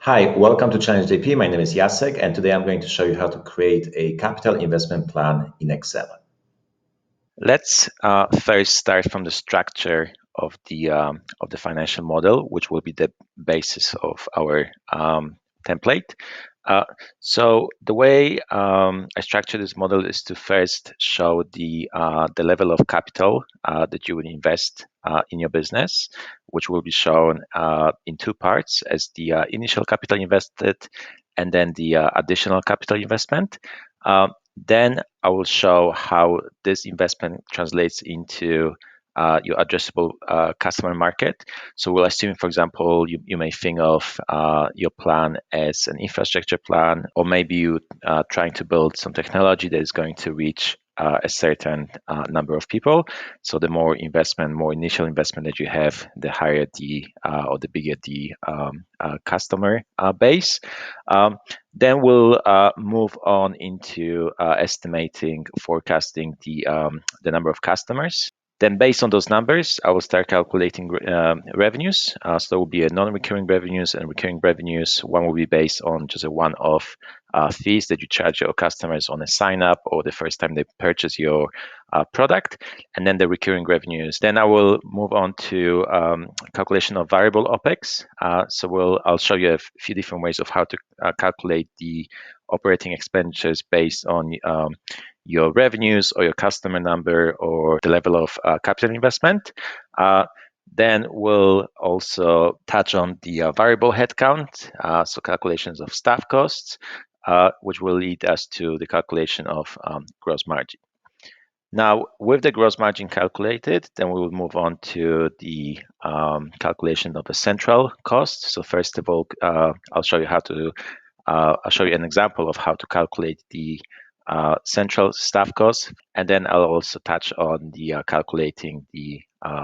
Hi, welcome to Challenge JP. My name is Jacek, and today I'm going to show you how to create a capital investment plan in Excel. Let's first start from the structure of the financial model, which will be the basis of our template. So the way I structure this model is to first show the level of capital that you would invest in your business, which will be shown in two parts, as the initial capital invested and then the additional capital investment. Then I will show how this investment translates into your addressable customer market. So we'll assume, for example, you may think of your plan as an infrastructure plan, or maybe you trying to build some technology that is going to reach a certain number of people. So the more investment, more initial investment that you have, the higher the or the bigger the customer base. Then we'll move on into estimating, forecasting the number of customers. Then based on those numbers, I will start calculating revenues. So there will be a non-recurring revenues and recurring revenues. One will be based on just a one-off fees that you charge your customers on a sign-up or the first time they purchase your product, and then the recurring revenues. Then I will move on to calculation of variable OPEX. I'll show you a few different ways of how to calculate the operating expenditures based on your revenues or your customer number or the level of capital investment. Then we'll also touch on the variable headcount, so calculations of staff costs, which will lead us to the calculation of gross margin. Now, with the gross margin calculated, then we will move on to the calculation of the central cost. So first of all, I'll show you an example of how to calculate the central staff costs, and then I'll also touch on the calculating the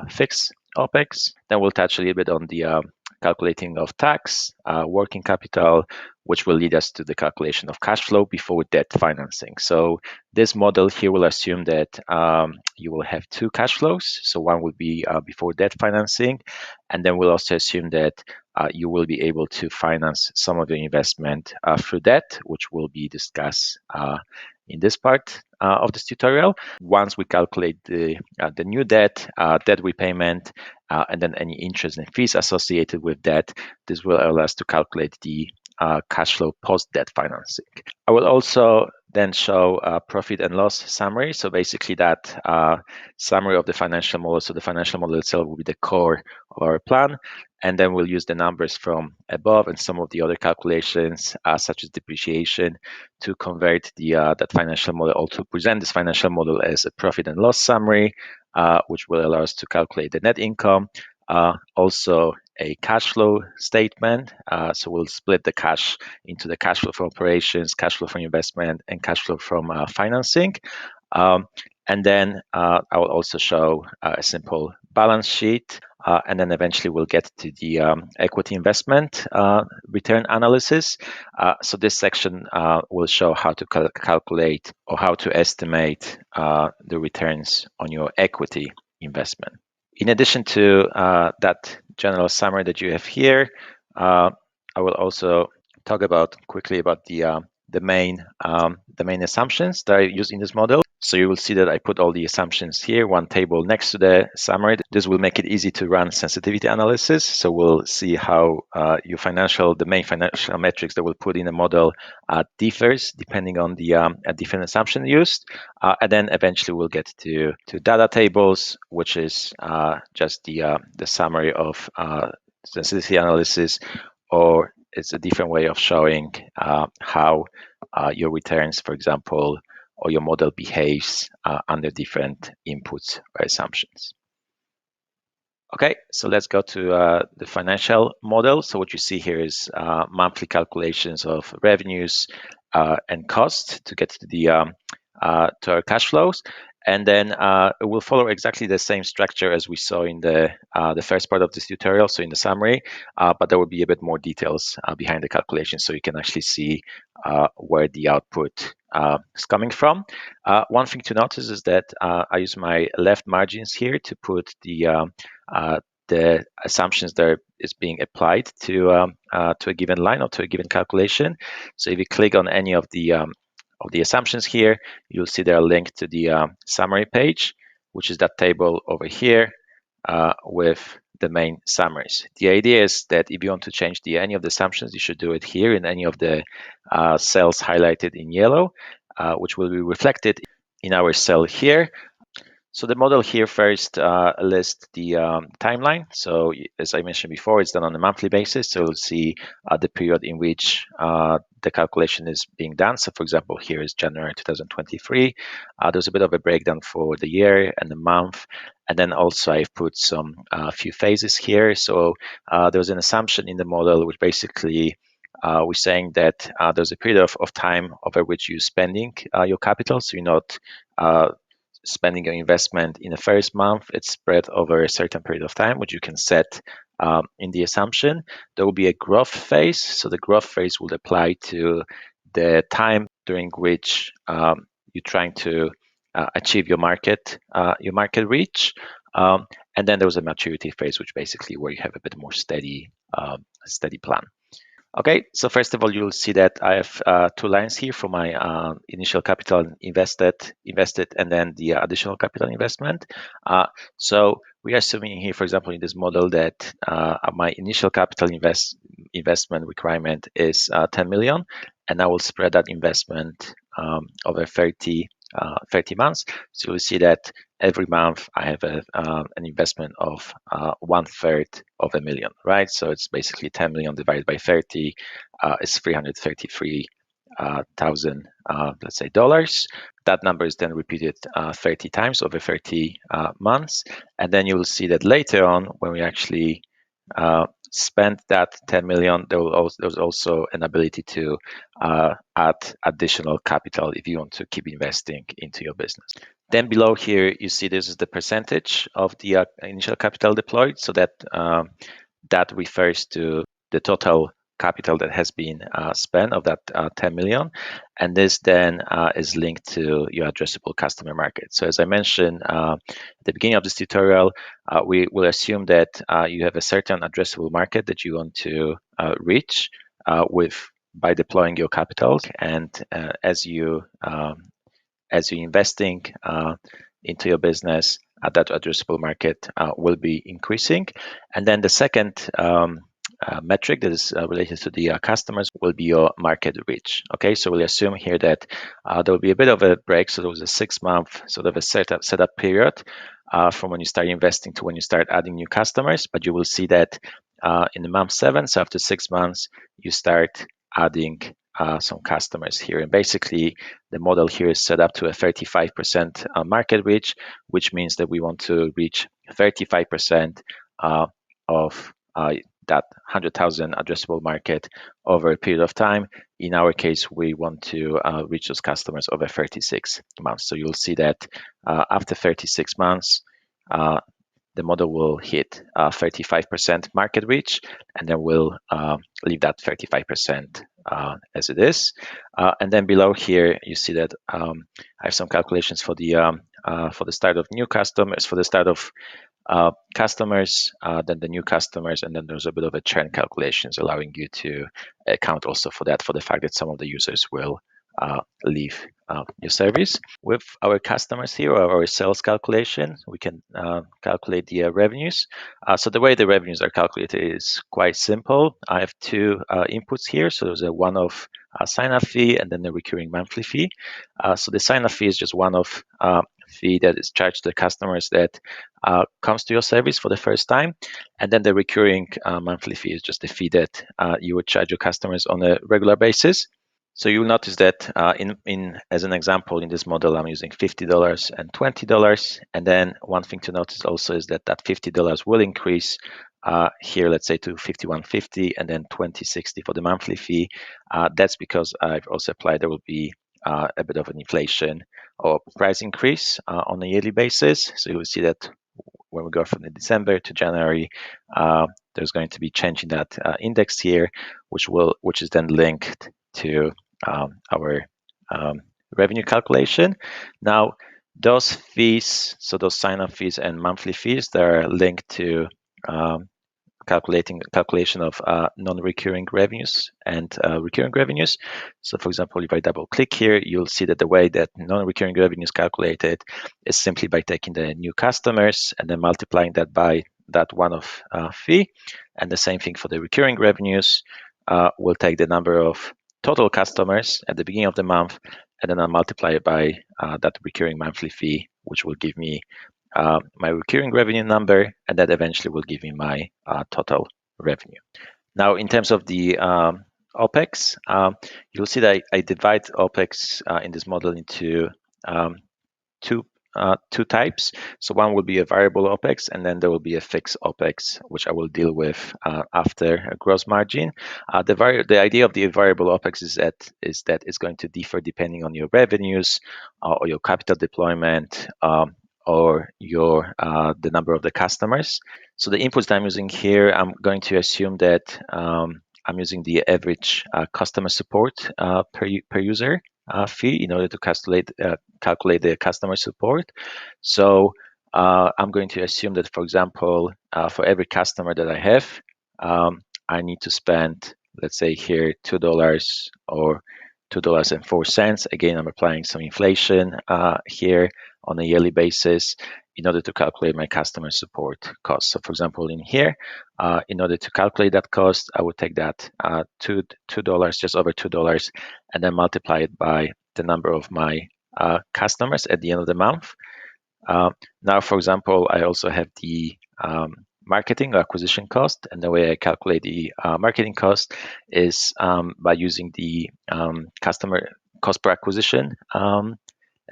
fixed OPEX. Then we'll touch a little bit on the calculating of tax, working capital, which will lead us to the calculation of cash flow before debt financing. So this model here will assume that you will have two cash flows. So one will be before debt financing, and then we'll also assume that you will be able to finance some of your investment through debt, which will be discussed in this part of this tutorial. Once we calculate the new debt repayment, and then any interest and fees associated with that, this will allow us to calculate the cash flow post-debt financing. I will also then show a profit and loss summary. So basically that summary of the financial model. So the financial model itself will be the core of our plan. And then we'll use the numbers from above and some of the other calculations, such as depreciation, to convert that financial model, or to present this financial model as a profit and loss summary, which will allow us to calculate the net income. Also a cash flow statement. So we'll split the cash into the cash flow from operations, cash flow from investment, and cash flow from financing. And then I will also show a simple balance sheet. And then eventually we'll get to the equity investment return analysis. So this section will show how to calculate or how to estimate the returns on your equity investment. In addition to that general summary that you have here, I will also talk quickly about the main assumptions that I use in this model. So you will see that I put all the assumptions here, one table next to the summary. This will make it easy to run sensitivity analysis. So we'll see how the main financial metrics that we'll put in the model differs depending on the different assumption used. And then eventually we'll get to data tables, which is just the summary of sensitivity analysis, or it's a different way of showing how your returns, for example, or your model behaves under different inputs or assumptions. Okay, so let's go to the financial model. So what you see here is monthly calculations of revenues and costs to get to our cash flows. And then it will follow exactly the same structure as we saw in the first part of this tutorial, so in the summary, but there will be a bit more details behind the calculation, so you can actually see where the output is coming from. One thing to notice is that I use my left margins here to put the assumptions that are is being applied to a given line or to a given calculation. So if you click on any of the assumptions here, you'll see they are linked to the summary page, which is that table over here with the main summaries. The idea is that if you want to change any of the assumptions, you should do it here in any of the cells highlighted in yellow, which will be reflected in our cell here. So the model here first lists the timeline. So as I mentioned before, it's done on a monthly basis. So you'll see the period in which the calculation is being done. So for example, here is January 2023. There's a bit of a breakdown for the year and the month. And then also I've put some few phases here. So there's an assumption in the model which basically we're saying that there's a period of time over which you're spending your capital. So you're not spending your investment in the first month. It's spread over a certain period of time, which you can set in the assumption. There will be a growth phase. So the growth phase will apply to the time during which you're trying to achieve your market reach. And then there was a maturity phase, which basically where you have a bit more steady plan. Okay, so first of all, you'll see that I have two lines here for my initial capital invested, and then the additional capital investment. So we are assuming here, for example, in this model that my initial capital investment requirement is 10 million, and I will spread that investment over 30 months. So you'll see that every month I have an investment of 1/3 of a million, right? So it's basically 10 million divided by 30 is 333,000, let's say, dollars. That number is then repeated 30 times over 30 months. And then you will see that later on, when we actually spend that 10 million, there's also an ability to add additional capital if you want to keep investing into your business. Then below here, you see this is the percentage of the initial capital deployed. So that that refers to the total capital that has been spent of that 10 million. And this then is linked to your addressable customer market. So as I mentioned at the beginning of this tutorial, we will assume that you have a certain addressable market that you want to reach by deploying your capital. And as you're investing into your business, that addressable market will be increasing. And then the second metric that is related to the customers will be your market reach. Okay, so we'll assume here that there will be a bit of a break. So there was a 6-month sort of a setup period from when you start investing to when you start adding new customers. But you will see that in the month 7, so after 6 months, you start adding some customers here. And basically, the model here is set up to a 35% market reach, which means that we want to reach 35% of that 100,000 addressable market over a period of time. In our case, we want to reach those customers over 36 months. So you'll see that after 36 months, the model will hit 35% market reach, and then we'll leave that 35% as it is. And then below here, you see that I have some calculations for the start of new customers, for the start of customers, then the new customers, and then there's a bit of a churn calculations allowing you to account also for that, for the fact that some of the users will leave your service. With our customers here, or our sales calculation, we can calculate the revenues. So the way the revenues are calculated is quite simple. I have two inputs here. So there's a one-off sign-up fee and then the recurring monthly fee. So the sign-up fee is just one-off fee that is charged to the customers that comes to your service for the first time. And then the recurring monthly fee is just a fee that you would charge your customers on a regular basis. So you'll notice that in as an example, in this model, I'm using $50 and $20. And then one thing to notice also is that $50 will increase here, let's say, to $51.50 and then $20.60 for the monthly fee. That's because I've also applied there will be a bit of an inflation or price increase on a yearly basis. So you will see that when we go from the December to January, there's going to be change in that index here, which is then linked to our revenue calculation. Now, those fees, so those sign-up fees and monthly fees, they're linked to calculation of non-recurring revenues and recurring revenues. So for example, if I double click here, you'll see that the way that non-recurring revenue is calculated is simply by taking the new customers and then multiplying that by that one-off fee. And the same thing for the recurring revenues. We'll take the number of total customers at the beginning of the month, and then I'll multiply it by that recurring monthly fee, which will give me my recurring revenue number, and that eventually will give me my total revenue. Now, in terms of the OPEX, you'll see that I divide OPEX in this model into two types. So one will be a variable OPEX, and then there will be a fixed OPEX, which I will deal with after a gross margin. The idea of the variable OPEX is that it's going to differ depending on your revenues or your capital deployment. Or the number of the customers. So the inputs that I'm using here, I'm going to assume that I'm using the average customer support per user fee in order to calculate the customer support. So I'm going to assume that, for example, for every customer that I have, I need to spend, let's say here, $2 or $2.04. Again, I'm applying some inflation here on a yearly basis in order to calculate my customer support cost. So for example, in here, in order to calculate that cost, I would take that $2, just over $2, and then multiply it by the number of my customers at the end of the month. Now, for example, I also have the marketing or acquisition cost, and the way I calculate the marketing cost is by using the customer cost per acquisition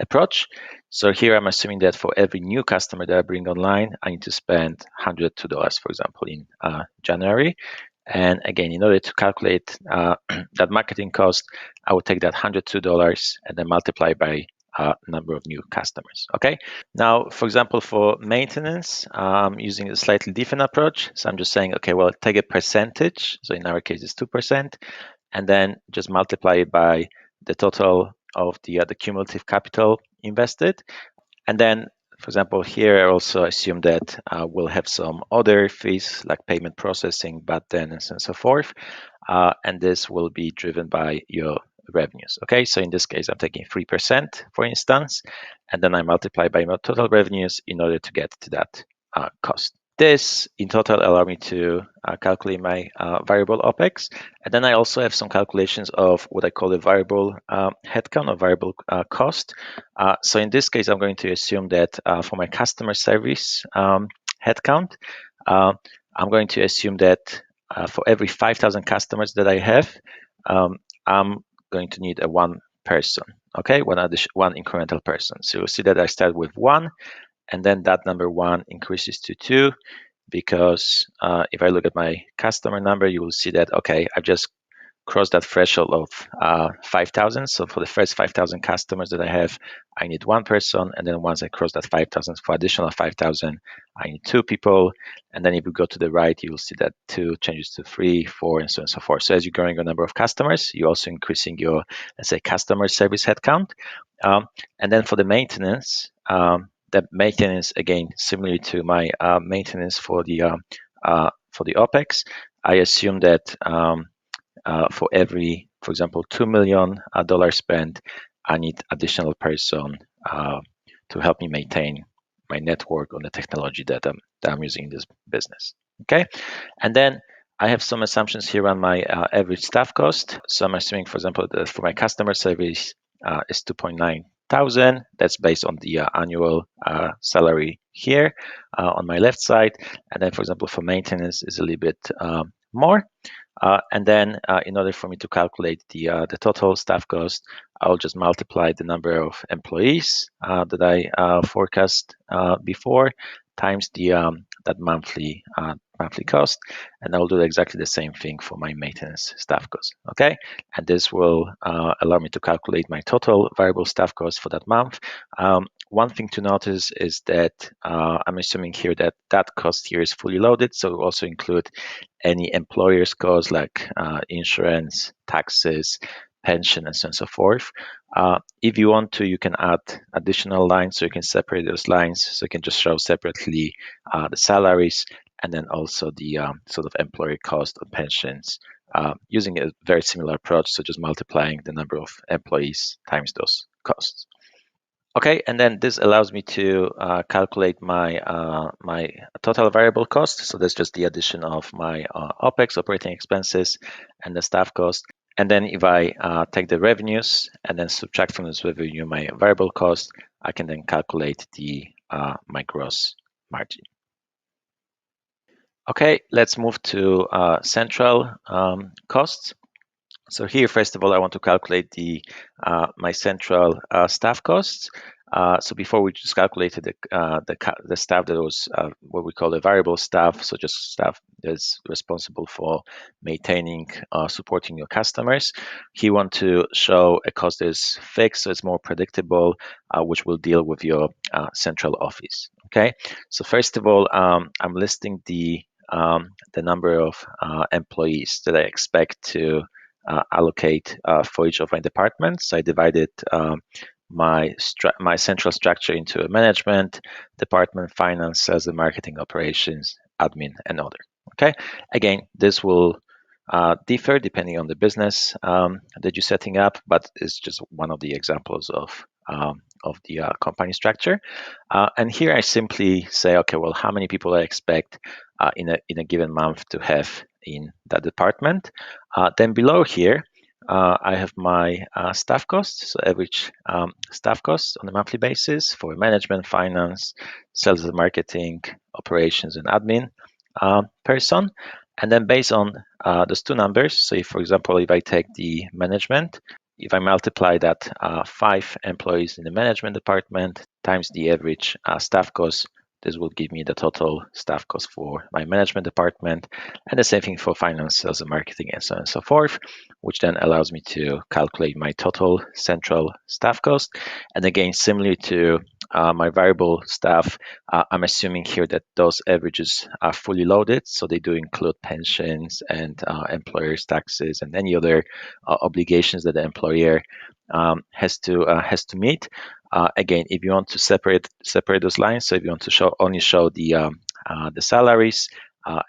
approach. So here I'm assuming that for every new customer that I bring online, I need to spend $102, for example, in January. And again, in order to calculate that marketing cost, I would take that $102 and then multiply by number of new customers. Okay. Now, for example, for maintenance, I'm using a slightly different approach. So I'm just saying, okay, well, take a percentage. So in our case, it's 2%, and then just multiply it by the total of the cumulative capital invested. And then, for example, here I also assume that we'll have some other fees like payment processing, buttons, and so forth. And this will be driven by your revenues. Okay, so in this case, I'm taking 3%, for instance, and then I multiply by my total revenues in order to get to that cost. This in total allow me to calculate my variable OPEX. And then I also have some calculations of what I call a variable headcount or variable cost. So in this case, I'm going to assume that for my customer service headcount, I'm going to assume that for every 5,000 customers that I have, I'm going to need one person, okay, one incremental person. So you'll see that I start with 1, and then that number 1 increases to 2, because if I look at my customer number, you will see that, okay, I've just crossed that threshold of 5,000. So for the first 5,000 customers that I have, I need 1 person. And then once I cross that 5,000, for additional 5,000, I need 2 people. And then if you go to the right, you will see that 2 changes to 3, 4, and so on and so forth. So as you're growing your number of customers, you're also increasing your, let's say, customer service headcount. And then for the maintenance, the maintenance, again, similarly to my maintenance for the OPEX, I assume that for every, for example, $2 million spent, I need additional person to help me maintain my network on the technology that I'm using in this business. Okay, and then I have some assumptions here on my average staff cost. So I'm assuming, for example, that for my customer service is 2.9 thousand. That's based on the annual salary here on my left side, and then, for example, for maintenance is a little bit more. And then in order for me to calculate the total staff cost, I'll just multiply the number of employees that I forecast before times the that monthly cost, and I'll do exactly the same thing for my maintenance staff cost. Okay, and this will allow me to calculate my total variable staff cost for that month. One thing to notice is that I'm assuming here that that cost here is fully loaded, so we'll also include any employer's costs like insurance, taxes, pension, and so on and so forth. If you want to, you can add additional lines, so you can separate those lines, so you can just show separately the salaries and then also the sort of employee cost of pensions, using a very similar approach, so just multiplying the number of employees times those costs. Okay, and then this allows me to calculate my total variable cost. So that's just the addition of my OPEX, operating expenses, and the staff cost. And then if I take the revenues and then subtract from this revenue my variable cost, I can then calculate the my gross margin. Okay, let's move to central costs. So here, first of all, I want to calculate the my central staff costs. So before we just calculated the staff that was what we call the variable staff, so just staff that's responsible for maintaining, supporting your customers. Here, you want to show a cost that is fixed, so it's more predictable, which will deal with your central office. Okay, so first of all, I'm listing the number of employees that I expect to allocate for each of my departments. So I divided my central structure into a management department, finance, sales and marketing, operations, admin, and other. Okay. Again, this will differ depending on the business that you're setting up, but it's just one of the examples of the company structure. And here I simply say, okay, well, how many people I expect in a given month to have in that department. Then below here, I have my staff costs, so average staff costs on a monthly basis for management, finance, sales and marketing, operations, and admin person. And then based on those two numbers, so if, for example, if I take the management, if I multiply that 5 employees in the management department times the average staff cost, this will give me the total staff cost for my management department, and the same thing for finance, sales and marketing, and so on and so forth, which then allows me to calculate my total central staff cost. And again, similar to my variable staff, I'm assuming here that those averages are fully loaded, so they do include pensions and employer's taxes and any other obligations that the employer has to meet. Again, if you want to separate those lines, so if you want to only show the salaries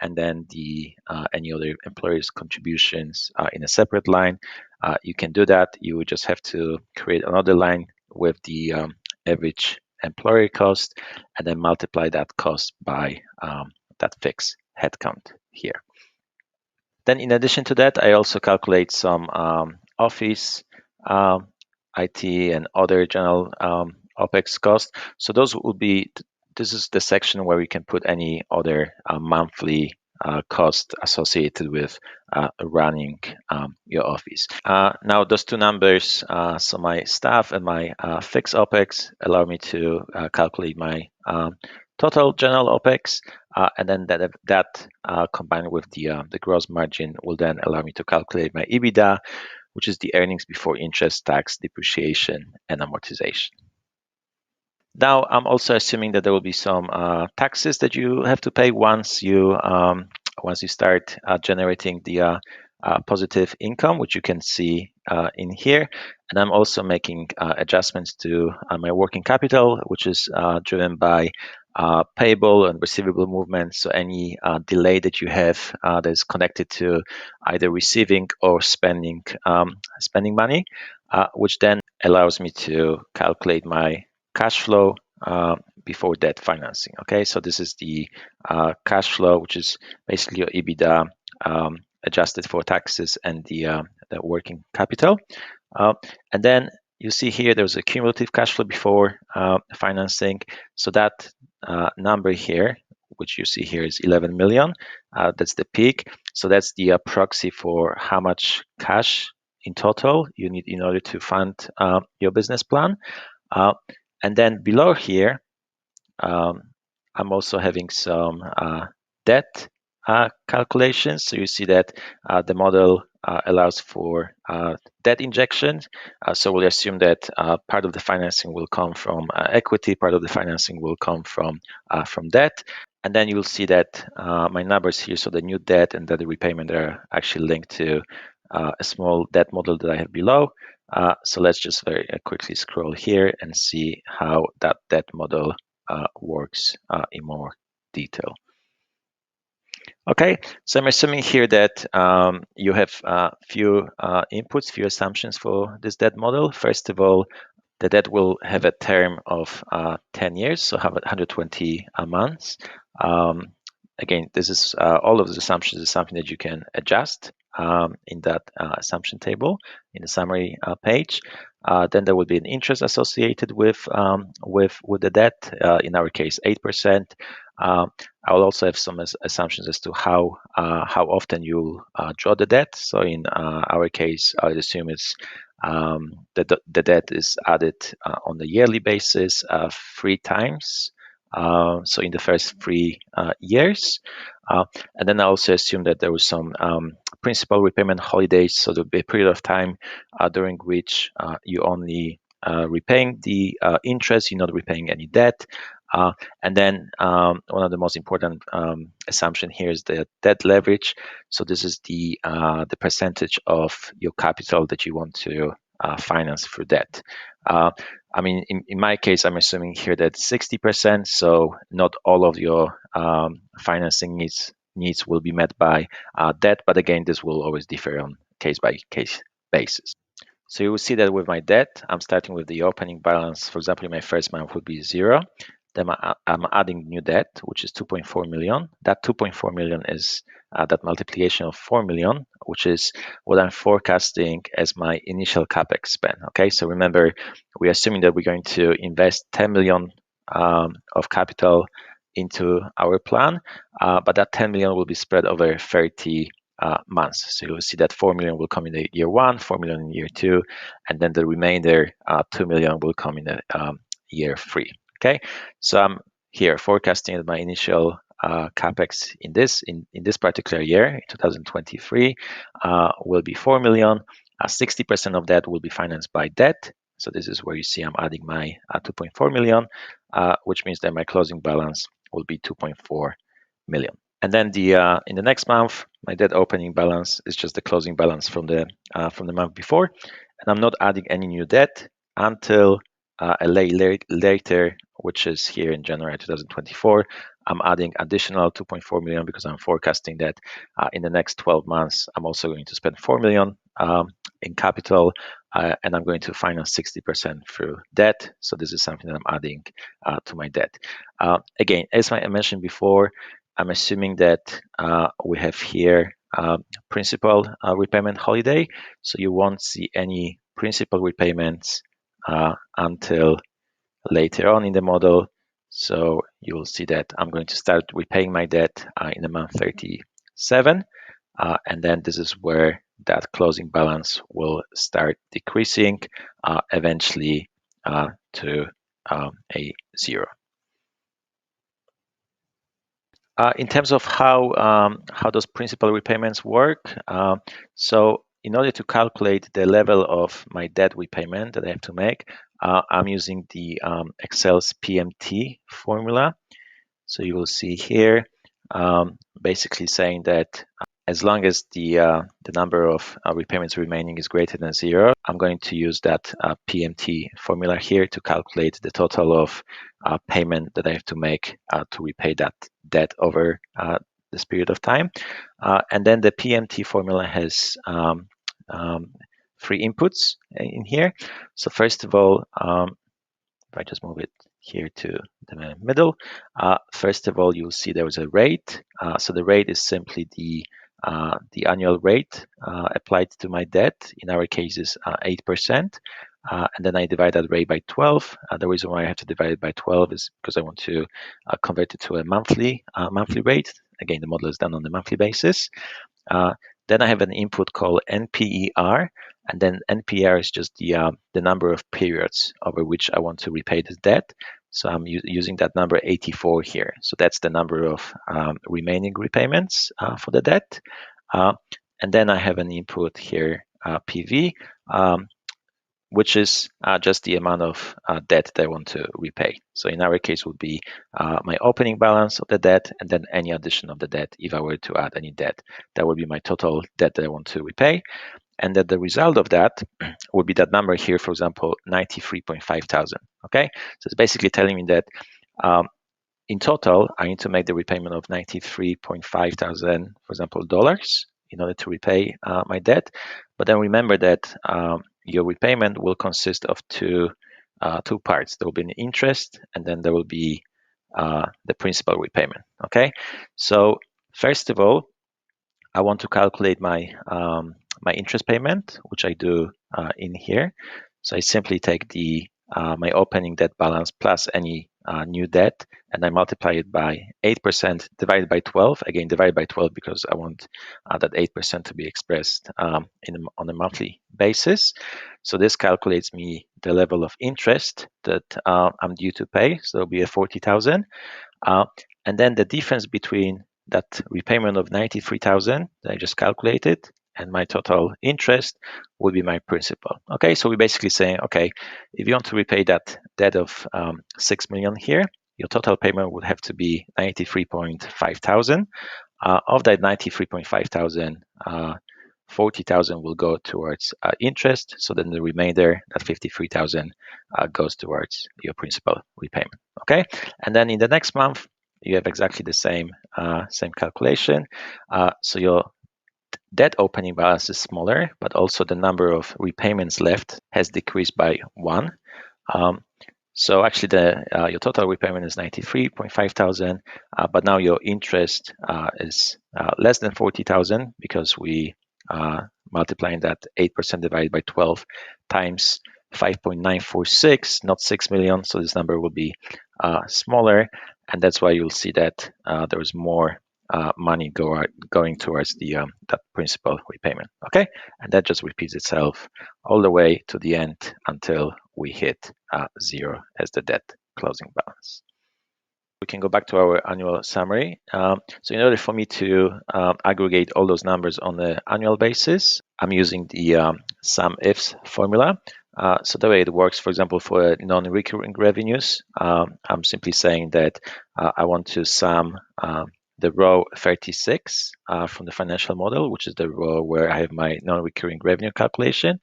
and then the any other employer's contributions in a separate line, you can do that. You would just have to create another line with the average employer cost and then multiply that cost by that fixed headcount here. Then in addition to that, I also calculate some office, IT, and other general OPEX costs. So those will be, this is the section where we can put any other monthly cost associated with running your office. Now those two numbers, so my staff and my fixed OPEX, allow me to calculate my total general OPEX, and then that combined with the gross margin will then allow me to calculate my EBITDA, which is the earnings before interest, tax, depreciation, and amortization. Now, I'm also assuming that there will be some taxes that you have to pay once you start generating the positive income, which you can see in here. And I'm also making adjustments to my working capital, which is driven by payable and receivable movements. So any delay that you have that is connected to either receiving or spending money, which then allows me to calculate my cash flow before debt financing. Okay, so this is the cash flow, which is basically your EBITDA adjusted for taxes and the working capital. And then you see here there's a cumulative cash flow before financing. So that number here, which you see here, is 11 million. That's the peak. So that's the proxy for how much cash in total you need in order to fund your business plan. And then below here, I'm also having some debt calculations. So you see that the model allows for debt injections. So we'll assume that part of the financing will come from equity, part of the financing will come from debt. And then you will see that my numbers here, so the new debt and the repayment are actually linked to a small debt model that I have below. So let's just very quickly scroll here and see how that debt model works in more detail. Okay, so I'm assuming here that you have few inputs, few assumptions for this debt model. First of all, the debt will have a term of 10 years, so have 120 months. Again, this is all of the assumptions is something that you can adjust in that assumption table in the summary page. Then there will be an interest associated with the debt. In our case, 8%. I will also have some assumptions as to how often you draw the debt. So in our case, I would assume it's the debt is added on a yearly basis 3 times. So in the first 3 years. And then I also assume that there was some principal repayment holidays. So there'll be a period of time during which you only repaying the interest, you're not repaying any debt. And then one of the most important assumption here is the debt leverage. So this is the percentage of your capital that you want to finance through debt. I mean, in my case, I'm assuming here that 60%. So not all of your financing needs will be met by debt, but again, this will always differ on case by case basis. So you will see that with my debt, I'm starting with the opening balance. For example, in my first month would be 0. Then I'm adding new debt, which is 2.4 million. That 2.4 million is that multiplication of 4 million, which is what I'm forecasting as my initial capex spend. Okay, so remember, we're assuming that we're going to invest 10 million of capital into our plan, but that 10 million will be spread over 30 months. So you'll see that 4 million will come in the year 1, 4 million in year 2, and then the remainder 2 million will come in the year 3. Okay, so I'm here forecasting my initial capex in this particular year, in 2023, will be 4 million. 60% of that will be financed by debt. So this is where you see I'm adding my 2.4 million, which means that my closing balance will be 2.4 million. And then in the next month, my debt opening balance is just the closing balance from the month before, and I'm not adding any new debt until a later, which is here in January 2024. I'm adding additional 2.4 million because I'm forecasting that in the next 12 months, I'm also going to spend 4 million in capital, and I'm going to finance 60% through debt. So this is something that I'm adding to my debt. Again, as I mentioned before, I'm assuming that we have here principal repayment holiday. So you won't see any principal repayments until later on in the model. So you will see that I'm going to start repaying my debt in the month 37. And then this is where that closing balance will start decreasing, eventually to a 0. In terms of how those principal repayments work, so in order to calculate the level of my debt repayment that I have to make, I'm using the Excel's PMT formula. So you will see here, basically saying that as long as the number of repayments remaining is greater than 0, I'm going to use that PMT formula here to calculate the total of payment that I have to make to repay that debt over this period of time. And then the PMT formula has 3 inputs in here. So first of all, if I just move it here to the middle, first of all, you'll see there was a rate. So the rate is simply the annual rate applied to my debt. In our case is 8%. And then I divide that rate by 12. The reason why I have to divide it by 12 is because I want to convert it to a monthly rate. Again, the model is done on a monthly basis. Then I have an input called NPER, and then NPER is just the number of periods over which I want to repay this debt. So I'm using that number 84 here. So that's the number of remaining repayments for the debt. And then I have an input here, PV, which is just the amount of debt that I want to repay. So in our case would be my opening balance of the debt and then any addition of the debt if I were to add any debt. That would be my total debt that I want to repay. And that the result of that would be that number here, for example, 93.5 thousand. Okay, so it's basically telling me that in total, I need to make the repayment of $93.5 thousand, for example, dollars in order to repay my debt. But then remember that your repayment will consist of two parts. There will be an interest, and then there will be the principal repayment. Okay, so first of all, I want to calculate my my interest payment, which I do in here. So I simply take the my opening debt balance plus any new debt, and I multiply it by 8% divided by 12. Again, divided by 12 because I want that 8% to be expressed on a monthly basis. So this calculates me the level of interest that I'm due to pay. So it'll be a 40,000. And then the difference between that repayment of 93,000 that I just calculated and my total interest would be my principal. Okay, so we're basically saying, okay, if you want to repay that debt of 6 million here, your total payment would have to be 93.5 thousand. Of that 93.5 thousand, 40,000 will go towards interest. So then the remainder, that 53,000, goes towards your principal repayment. Okay, and then in the next month, you have exactly the same calculation. So your debt opening balance is smaller, but also the number of repayments left has decreased by 1. So actually, your total repayment is 93.5 thousand, but now your interest is less than 40,000 because we multiplying that 8% divided by 12 times 5.946, not 6 million. So this number will be smaller, and that's why you'll see that there is more money going towards the that principal repayment. Okay, and that just repeats itself all the way to the end until we hit 0 as the debt closing balance. We can go back to our annual summary. So in order for me to aggregate all those numbers on the annual basis, I'm using the sum ifs formula. So the way it works, for example, for non-recurring revenues, I'm simply saying that I want to sum the row 36 from the financial model, which is the row where I have my non-recurring revenue calculation.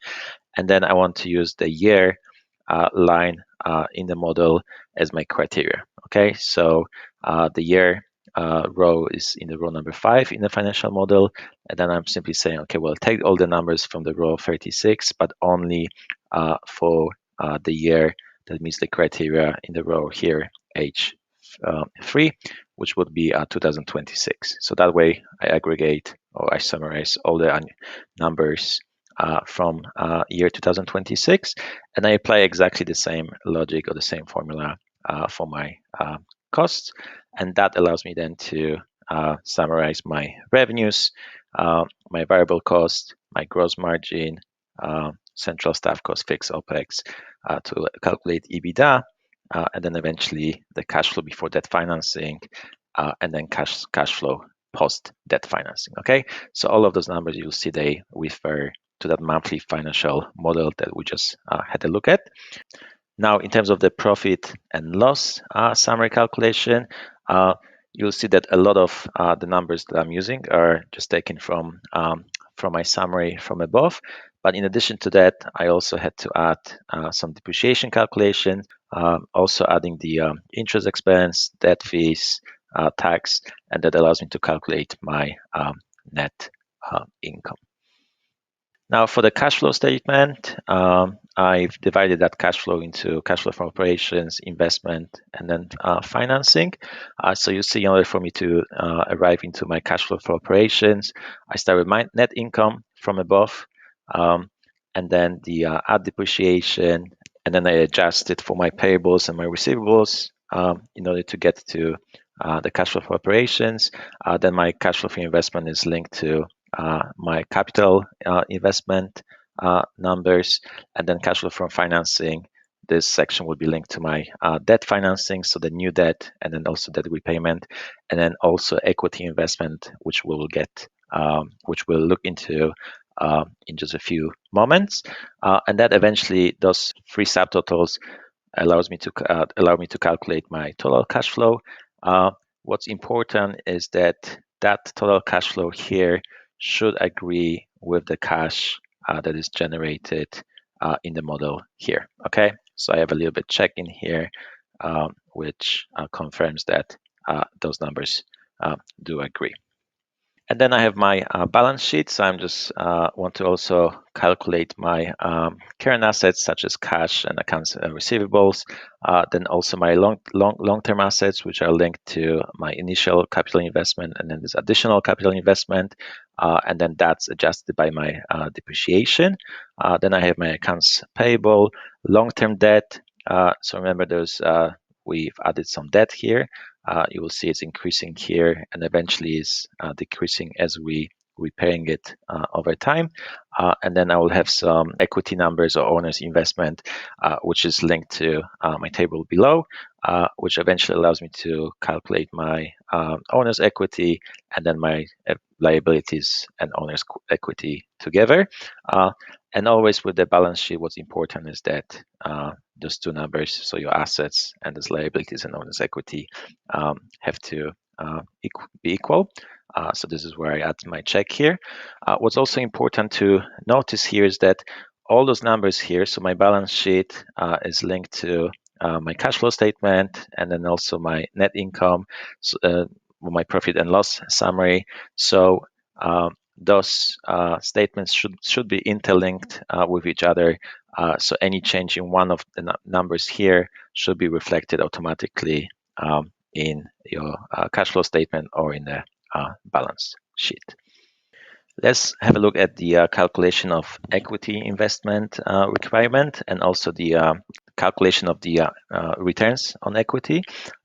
And then I want to use the year line in the model as my criteria. Okay, so the year row is in the row number 5 in the financial model. And then I'm simply saying, okay, well, take all the numbers from the row 36, but only for the year that meets the criteria in the row here, H3, which would be 2026. So that way I aggregate or I summarize all the numbers from year 2026, and I apply exactly the same logic or the same formula for my costs, and that allows me then to summarize my revenues, my variable cost, my gross margin, central staff cost, fixed OPEX, to calculate EBITDA, and then eventually the cash flow before debt financing, and then cash flow post debt financing. Okay, so all of those numbers you'll see they refer to that monthly financial model that we just had a look at. Now, in terms of the profit and loss summary calculation, you'll see that a lot of the numbers that I'm using are just taken from my summary from above. But in addition to that, I also had to add some depreciation calculation, also adding the interest expense, debt fees, tax, and that allows me to calculate my net income. Now, for the cash flow statement, I've divided that cash flow into cash flow from operations, investment, and then financing. So you see, in order for me to arrive into my cash flow for operations, I start with my net income from above, and then the add depreciation, and then I adjust it for my payables and my receivables in order to get to the cash flow for operations. Then my cash flow for investment is linked to my capital investment numbers, and then cash flow from financing. This section will be linked to my debt financing, so the new debt, and then also debt repayment, and then also equity investment, which we'll look into in just a few moments. And that eventually, those three subtotals allow me to calculate my total cash flow. What's important is that total cash flow here should agree with the cash that is generated in the model here. Okay, so I have a little bit check in here which confirms that those numbers do agree. And then I have my balance sheet. So I'm just want to also calculate my current assets such as cash and accounts receivables. Then also my long-term assets, which are linked to my initial capital investment, and then this additional capital investment, and then that's adjusted by my depreciation. Then I have my accounts payable, long-term debt. So remember those. We've added some debt here. You will see it's increasing here and eventually is decreasing as we repaying it over time. And then I will have some equity numbers or owner's investment, which is linked to my table below, which eventually allows me to calculate my owner's equity and then my liabilities and owner's equity together. And always with the balance sheet, what's important is that those two numbers, so your assets and those liabilities and owner's equity, have to be equal. So this is where I add my check here. What's also important to notice here is that all those numbers here, so my balance sheet is linked to my cash flow statement and then also my net income, my profit and loss summary. So those statements should be interlinked with each other. So any change in one of the numbers here should be reflected automatically in your cash flow statement or in the balance sheet. Let's have a look at the calculation of equity investment requirement and also the calculation of the returns on equity.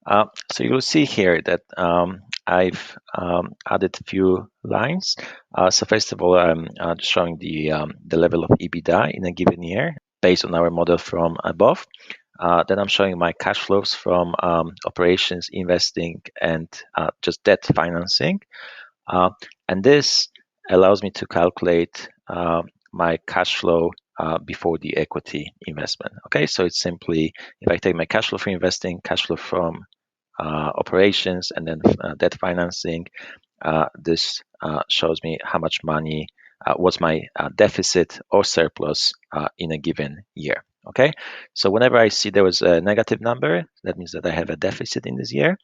So you'll see here that I've added a few lines. So first of all, I'm just showing the level of EBITDA in a given year based on our model from above. Then I'm showing my cash flows from operations, investing, and just debt financing. And this allows me to calculate my cash flow before the equity investment. Okay, so it's simply, if I take my cash flow from investing, cash flow from operations, and then debt financing, this shows me how much money, what's my deficit or surplus in a given year. Okay, so whenever I see there was a negative number, that means that I have a deficit in this year.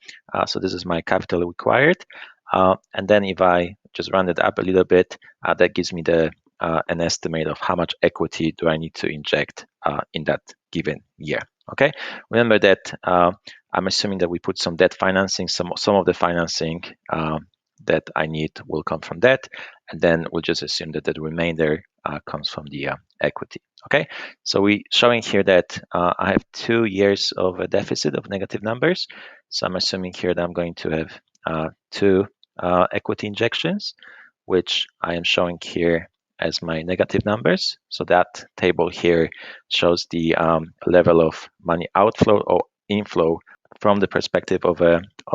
So this is my capital required. And then if I just round it up a little bit, that gives me an estimate of how much equity do I need to inject in that given year. Okay, remember that I'm assuming that we put some debt financing, some of the financing that I need will come from debt, and then we'll just assume that the remainder comes from the equity. Okay, so we're showing here that I have 2 years of a deficit of negative numbers. So I'm assuming here that I'm going to have 2 equity injections, which I am showing here as my negative numbers. So that table here shows the level of money outflow or inflow from the perspective of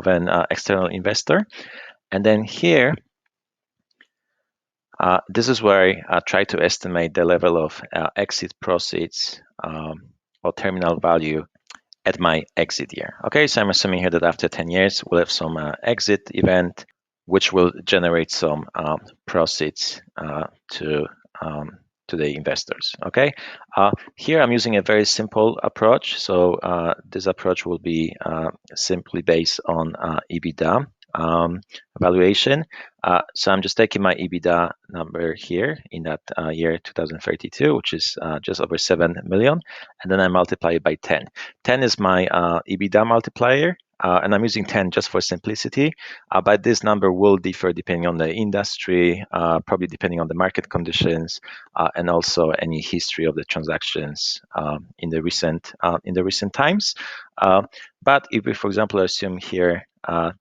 an external investor. And then here, this is where I try to estimate the level of exit proceeds or terminal value at my exit year. Okay, so I'm assuming here that after 10 years, we'll have some exit event, which will generate some proceeds to the investors. Okay, here I'm using a very simple approach. So this approach will be simply based on EBITDA valuation. So I'm just taking my EBITDA number here in that year 2032, which is just over 7 million, and then I multiply it by 10. 10 is my EBITDA multiplier. And I'm using 10 just for simplicity, but this number will differ depending on the industry, probably depending on the market conditions, and also any history of the transactions in the recent times. But if we, for example, assume here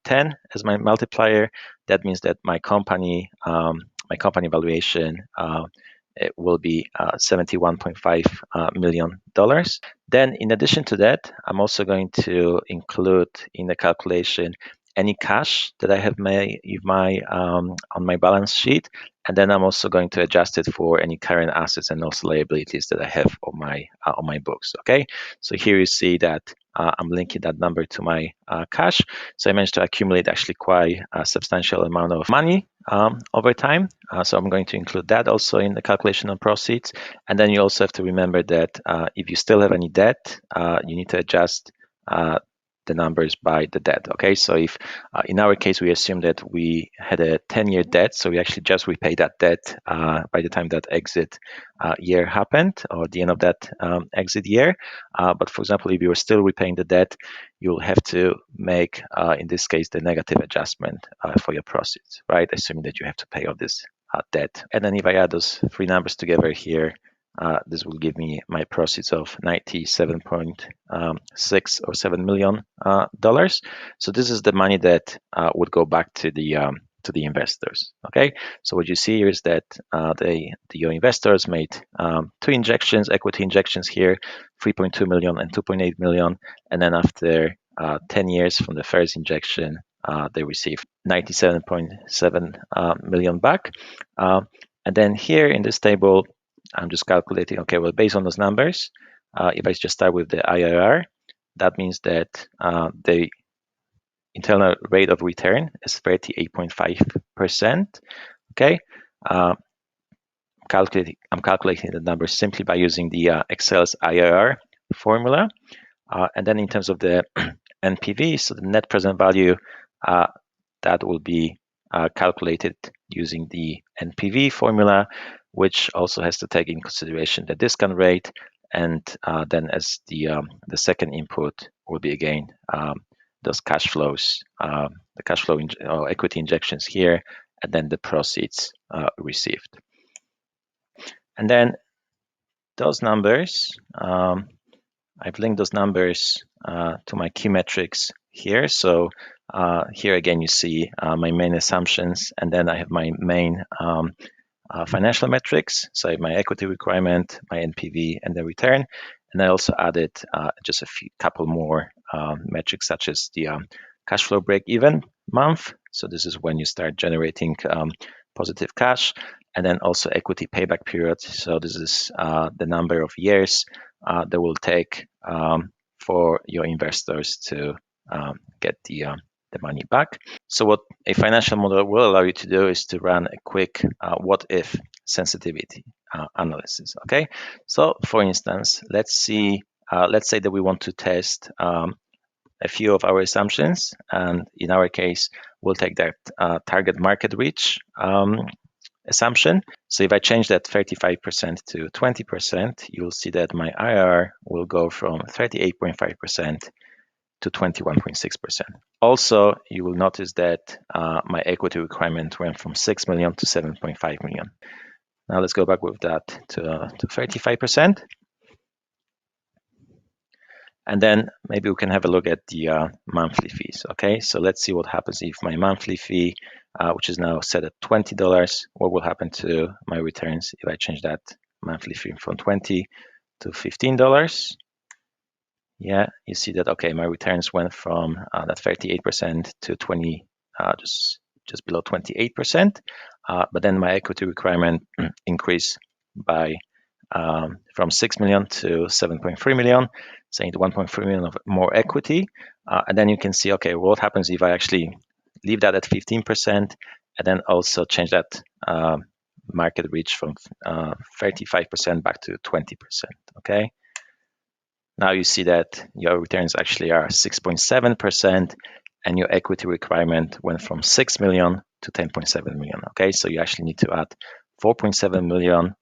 10 as my multiplier, that means that my company valuation it will be $71.5 million. Then in addition to that, I'm also going to include in the calculation any cash that I have on my balance sheet, and then I'm also going to adjust it for any current assets and also liabilities that I have on my books. Okay, so here you see that I'm linking that number to my cash. So I managed to accumulate actually quite a substantial amount of money over time. So I'm going to include that also in the calculation of proceeds. And then you also have to remember that if you still have any debt, you need to adjust the numbers by the debt. Okay, so if in our case we assume that we had a 10-year debt, so we actually just repay that debt by the time that exit year happened, or the end of that exit year. But for example, if you were still repaying the debt, you'll have to make in this case the negative adjustment for your proceeds, right? Assuming that you have to pay off this debt. And then if I add those three numbers together here, this will give me my proceeds of 97.6 or $7 million. So this is the money that would go back to the investors. Okay, so what you see here is that your investors made two injections, equity injections here, 3.2 million and 2.8 million, and then after 10 years from the first injection, they received 97.7 million back. And then here in this table, I'm just calculating, okay, well, based on those numbers, if I just start with the IRR, that means that the internal rate of return is 38.5%. Okay, I'm calculating the numbers simply by using the Excel's IRR formula. And then in terms of the NPV, so the net present value, that will be calculated using the NPV formula, which also has to take in consideration the discount rate, and then as the second input will be again those cash flows, the cash flow or equity injections here, and then the proceeds received. And then those numbers, I've linked those numbers to my key metrics here. So here again, you see my main assumptions, and then I have my main financial metrics. So I have my equity requirement, my NPV, and the return. And I also added just a couple more metrics, such as the cash flow break-even month. So this is when you start generating positive cash, and then also equity payback period. So this is the number of years that will take for your investors to get the money back. So what a financial model will allow you to do is to run a quick what if sensitivity analysis. Okay, so for instance, let's say that we want to test a few of our assumptions, and in our case, we'll take that target market reach assumption. So if I change that 35% to 20%, you'll see that my IRR will go from 38.5% to 21.6%. Also, you will notice that my equity requirement went from 6 million to 7.5 million. Now let's go back with that to 35%. And then maybe we can have a look at the monthly fees. Okay, so let's see what happens if my monthly fee, which is now set at $20, what will happen to my returns if I change that monthly fee from $20 to $15? Yeah, you see that, okay, my returns went from that 38% to 20, just below 28%. But then my equity requirement increased by from 6 million to 7.3 million, saying 1.3 million of more equity. And then you can see, okay, what happens if I actually leave that at 15% and then also change that market reach from 35% back to 20%, okay? Now you see that your returns actually are 6.7%, and your equity requirement went from 6 million to 10.7 million, okay? So you actually need to add 4.7 million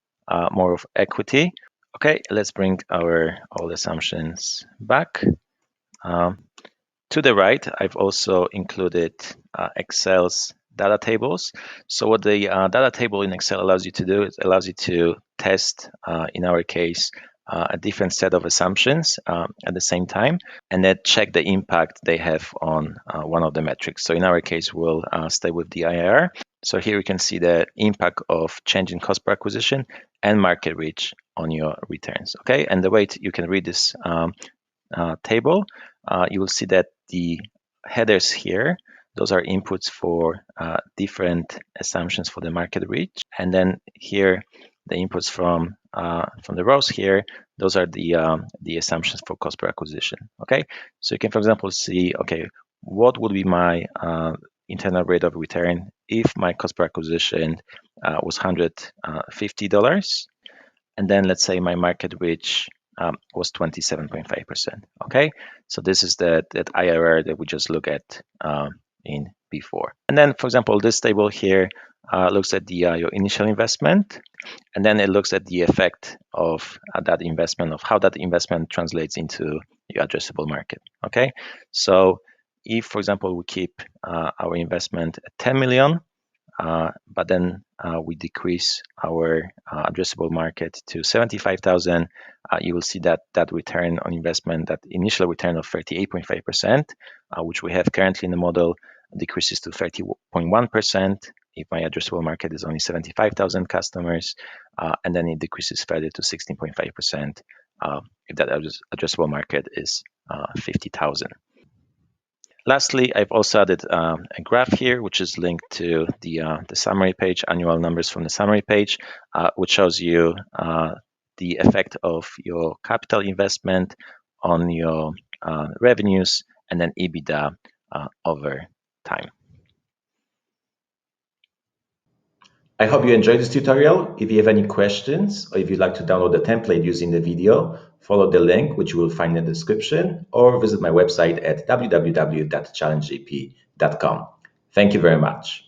more of equity. Okay, let's bring our old assumptions back. To the right, I've also included Excel's data tables. So what the data table in Excel allows you to do, it allows you to test, in our case, a different set of assumptions at the same time, and then check the impact they have on one of the metrics. So in our case, we'll stay with the IRR. So here you can see the impact of changing cost per acquisition and market reach on your returns. Okay, and the way you can read this table, you will see that the headers here, those are inputs for different assumptions for the market reach, and then here the inputs from the rows here, those are the assumptions for cost per acquisition. Okay, so you can, for example, see, okay, what would be my internal rate of return if my cost per acquisition was $150, and then let's say my market reach was 27.5%. Okay, so this is that IRR that we just looked at in before. And then, for example, this table here looks at the your initial investment, and then it looks at the effect of that investment, of how that investment translates into your addressable market. Okay, so if, for example, we keep our investment at 10 million, but then we decrease our addressable market to 75,000, you will see that that return on investment, that initial return of 38.5%, which we have currently in the model, decreases to 30.1% if my addressable market is only 75,000 customers, and then it decreases further to 16.5% if that addressable market is 50,000. Lastly, I've also added a graph here, which is linked to the summary page, annual numbers from the summary page, which shows you the effect of your capital investment on your revenues and then EBITDA over time. I hope you enjoyed this tutorial. If you have any questions or if you'd like to download the template using the video, follow the link which you will find in the description or visit my website at www.challengegp.com. Thank you very much.